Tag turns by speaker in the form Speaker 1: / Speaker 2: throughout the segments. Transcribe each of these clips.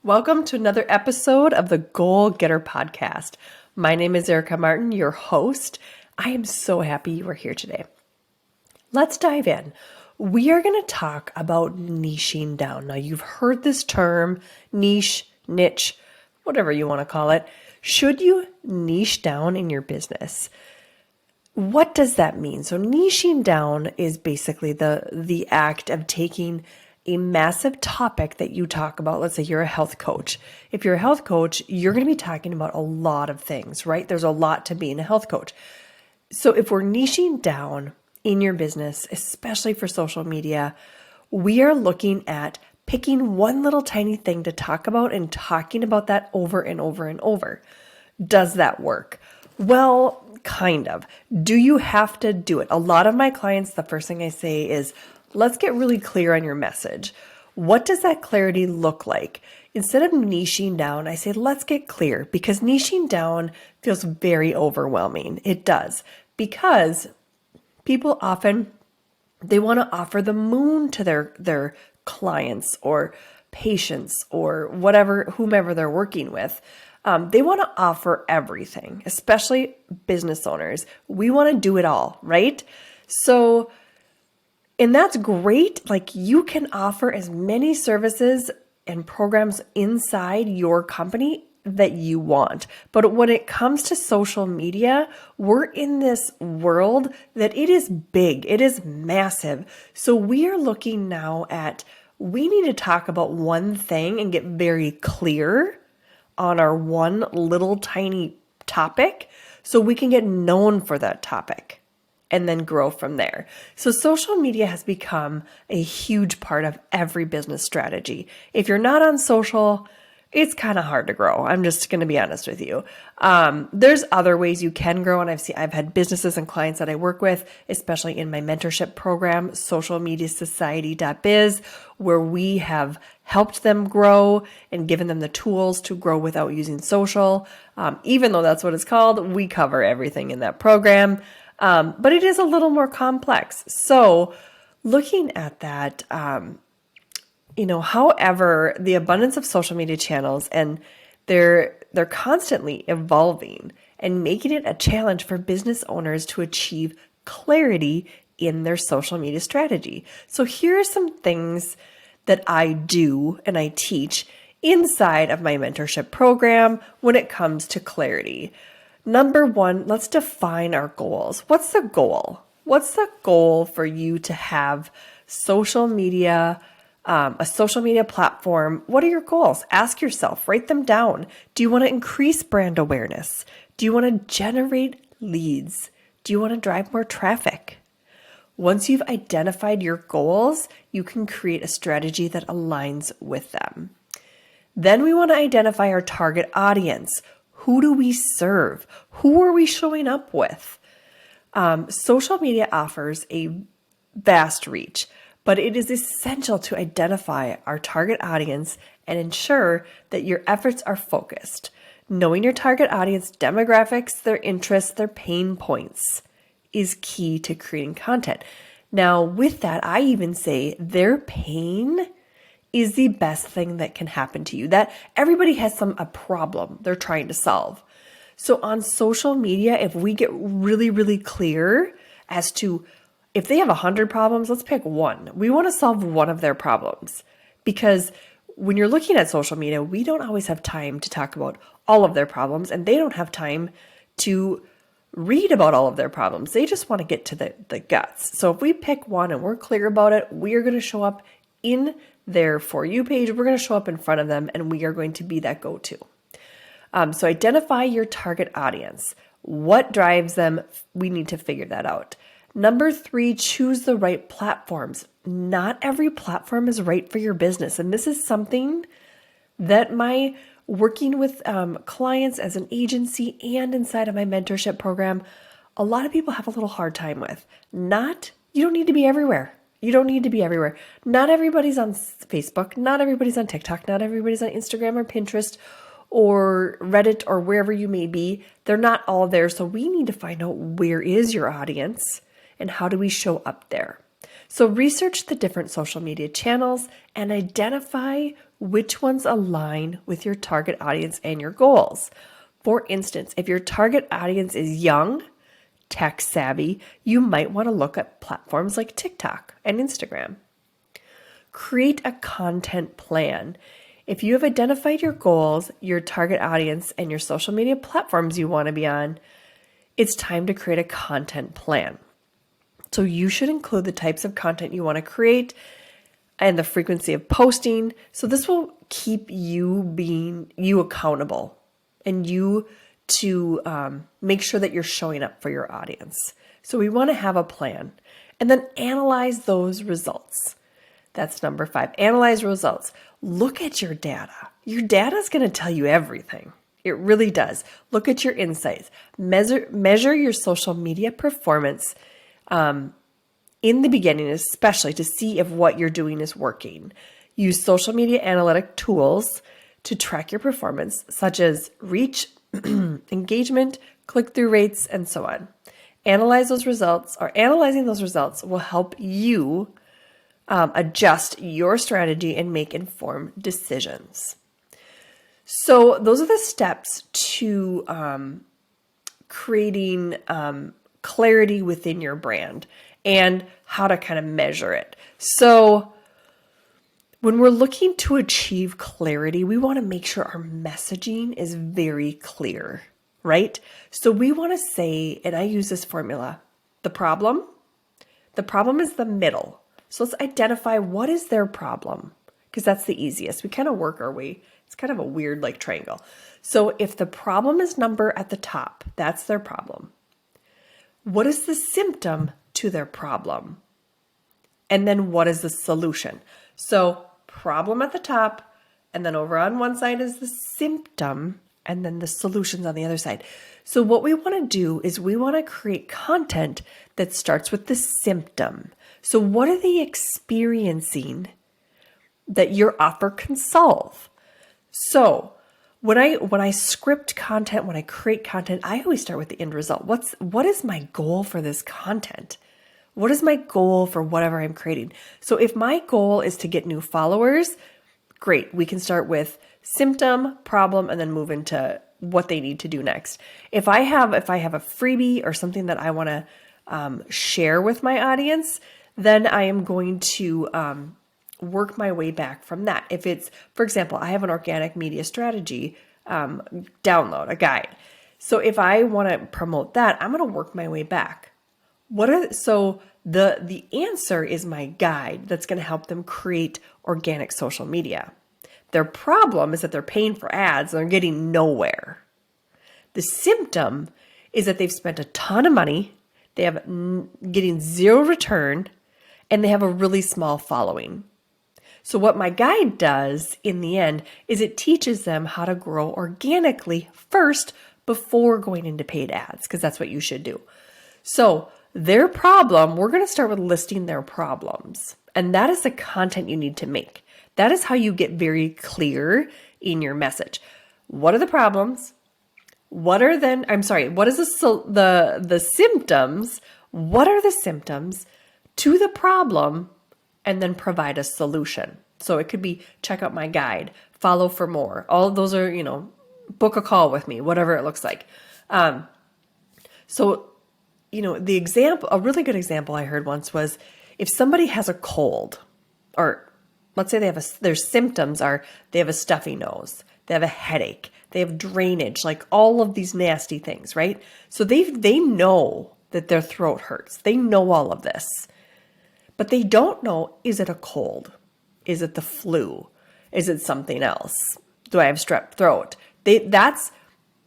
Speaker 1: Welcome to another episode of the Goal Getter Podcast. My name is Erica Martin, your host. I am so happy you are here today. Let's dive in. We are going to talk about niching down. Now, you've heard this term, niche, whatever you want to call it. Should you niche down in your business? What does that mean? So niching down is basically the act of taking a massive topic that you talk about. Let's say you're a health coach. If you're a health coach, you're going to be talking about a lot of things, right? There's a lot to being a health coach. So if we're niching down in your business, especially for social media, we are looking at picking one little tiny thing to talk about and talking about that over and over and over. Does that work? Well, kind of. Do you have to do it? A lot of my clients, the first thing I say is, let's get really clear on your message. What does that clarity look like? Instead of niching down, I say, let's get clear, because niching down feels very overwhelming. It does, because people often, they want to offer the moon to their clients or patients or whomever they're working with. They want to offer everything, especially business owners. We want to do it all, right? And that's great. Like, you can offer as many services and programs inside your company that you want. But when it comes to social media, we're in this world that it is big. It is massive. So we are looking now at, we need to talk about one thing and get very clear on our one little tiny topic so we can get known for that topic and then grow from there. So social media has become a huge part of every business strategy. If you're not on social, it's kind of hard to grow. I'm just going to be honest with you. There's other ways you can grow. And I've had businesses and clients that I work with, especially in my mentorship program, socialmediasociety.biz, where we have helped them grow and given them the tools to grow without using social. Even though that's what it's called, we cover everything in that program. But it is a little more complex. So looking at that, however, the abundance of social media channels, and they're constantly evolving and making it a challenge for business owners to achieve clarity in their social media strategy. So here are some things that I do and I teach inside of my mentorship program when it comes to clarity. Number one, let's define our goals. What's the goal? What's the goal for you to have social media, a social media platform? What are your goals? Ask yourself, write them down. Do you want to increase brand awareness? Do you want to generate leads? Do you want to drive more traffic? Once you've identified your goals, you can create a strategy that aligns with them. Then we want to identify our target audience. Who do we serve? Who are we showing up with? Social media offers a vast reach, but it is essential to identify our target audience and ensure that your efforts are focused. Knowing your target audience demographics, their interests, their pain points is key to creating content. Now, with that, I even say their pain is the best thing that can happen to you. That everybody has a problem they're trying to solve. So on social media, if we get really, really clear as to, if they have 100 problems, let's pick one. We want to solve one of their problems, because when you're looking at social media, we don't always have time to talk about all of their problems, and they don't have time to read about all of their problems. They just want to get to the guts. So if we pick one and we're clear about it, we are going to show up in their For You page. We're going to show up in front of them, and we are going to be that go-to. So identify your target audience. What drives them? We need to figure that out. Number 3, choose the right platforms. Not every platform is right for your business. And this is something that my working with clients as an agency and inside of my mentorship program, a lot of people have a little hard time with. You don't need to be everywhere. You don't need to be everywhere. Not everybody's on Facebook. Not everybody's on TikTok. Not everybody's on Instagram or Pinterest or Reddit or wherever you may be. They're not all there. So we need to find out, where is your audience and how do we show up there? So research the different social media channels and identify which ones align with your target audience and your goals. For instance, if your target audience is young, tech savvy, you might want to look at platforms like TikTok and Instagram. Create a content plan. If you have identified your goals, your target audience, and your social media platforms you want to be on, it's time to create a content plan. So you should include the types of content you want to create and the frequency of posting. So this will keep you accountable and you to make sure that you're showing up for your audience. So we want to have a plan and then analyze those results. That's number 5. Analyze results. Look at your data. Your data is going to tell you everything. It really does. Look at your insights. Measure your social media performance in the beginning, especially to see if what you're doing is working. Use social media analytic tools to track your performance, such as reach, engagement, click-through rates, and so on. Analyzing those results will help you adjust your strategy and make informed decisions. So those are the steps to creating clarity within your brand and how to kind of measure it. So when we're looking to achieve clarity, we want to make sure our messaging is very clear, right? So we want to say, and I use this formula, the problem is the middle. So let's identify what is their problem, because that's the easiest. We kind of work our way. It's kind of a weird like triangle. So if the problem is number at the top, that's their problem. What is the symptom to their problem? And then what is the solution? So problem at the top, and then over on one side is the symptom, and then the solutions on the other side. So what we want to do is we want to create content that starts with the symptom. So what are they experiencing that your offer can solve? So when I script content, when I create content, I always start with the end result. What is my goal for this content? What is my goal for whatever I'm creating? So if my goal is to get new followers, great. We can start with symptom, problem, and then move into what they need to do next. If I have a freebie or something that I want to share with my audience, then I am going to work my way back from that. If it's, for example, I have an organic media strategy download, a guide. So if I want to promote that, I'm going to work my way back. So the answer is my guide that's going to help them create organic social media. Their problem is that they're paying for ads and they're getting nowhere. The symptom is that they've spent a ton of money, they have getting zero return, and they have a really small following. So what my guide does in the end is it teaches them how to grow organically first before going into paid ads, because that's what you should do. So their problem, we're going to start with listing their problems. And that is the content you need to make. That is how you get very clear in your message. What are the problems? What is the symptoms? What are the symptoms to the problem? And then provide a solution. So it could be check out my guide, follow for more. All of those are, book a call with me, whatever it looks like. A really good example I heard once was if somebody has a cold, or let's say their symptoms are they have a stuffy nose, they have a headache, they have drainage, like all of these nasty things, right? So they know that their throat hurts. They know all of this. But they don't know, is it a cold? Is it the flu? Is it something else? Do I have strep throat? That's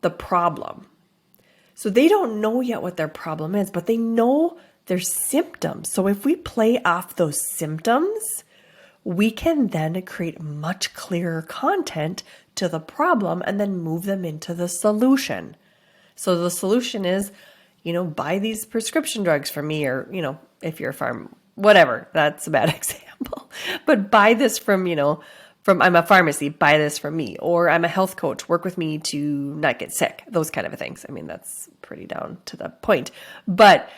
Speaker 1: the problem. So they don't know yet what their problem is, but they know their symptoms. So if we play off those symptoms, we can then create much clearer content to the problem and then move them into the solution. So the solution is, buy these prescription drugs from me, or, if you're a farm, whatever, that's a bad example, but buy this from I'm a pharmacy, buy this from me, or I'm a health coach, work with me to not get sick, those kind of things. I mean, that's pretty down to the point. But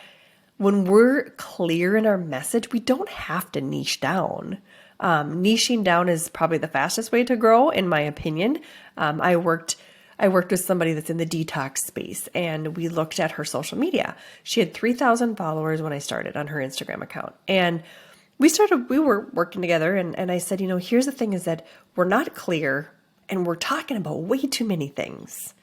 Speaker 1: when we're clear in our message, we don't have to niche down. Niching down is probably the fastest way to grow, in my opinion. I worked with somebody that's in the detox space, and we looked at her social media. She had 3,000 followers when I started on her Instagram account. And we were working together, and I said, here's the thing is that we're not clear, and we're talking about way too many things.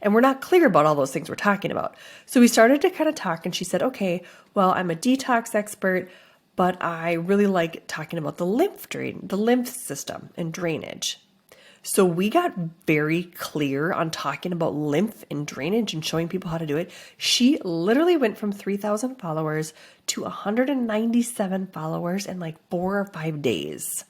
Speaker 1: And we're not clear about all those things we're talking about. So we started to kind of talk, and she said, okay, well, I'm a detox expert, but I really like talking about the lymph system and drainage. So we got very clear on talking about lymph and drainage and showing people how to do it. She literally went from 3,000 followers to 197 followers in like 4 or 5 days.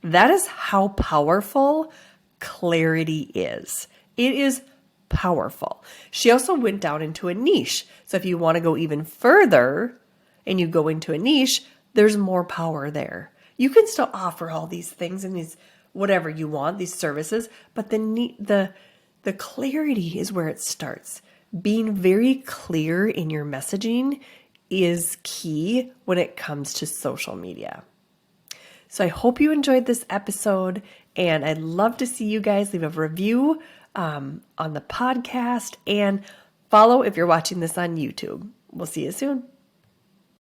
Speaker 1: That is how powerful clarity is. It is powerful. She also went down into a niche. So if you want to go even further and you go into a niche, there's more power there. You can still offer all these things and these whatever you want, these services, but the clarity is where it starts. Being very clear in your messaging is key when it comes to social media. So I hope you enjoyed this episode, and I'd love to see you guys leave a review on the podcast and follow if you're watching this on YouTube. We'll see you soon.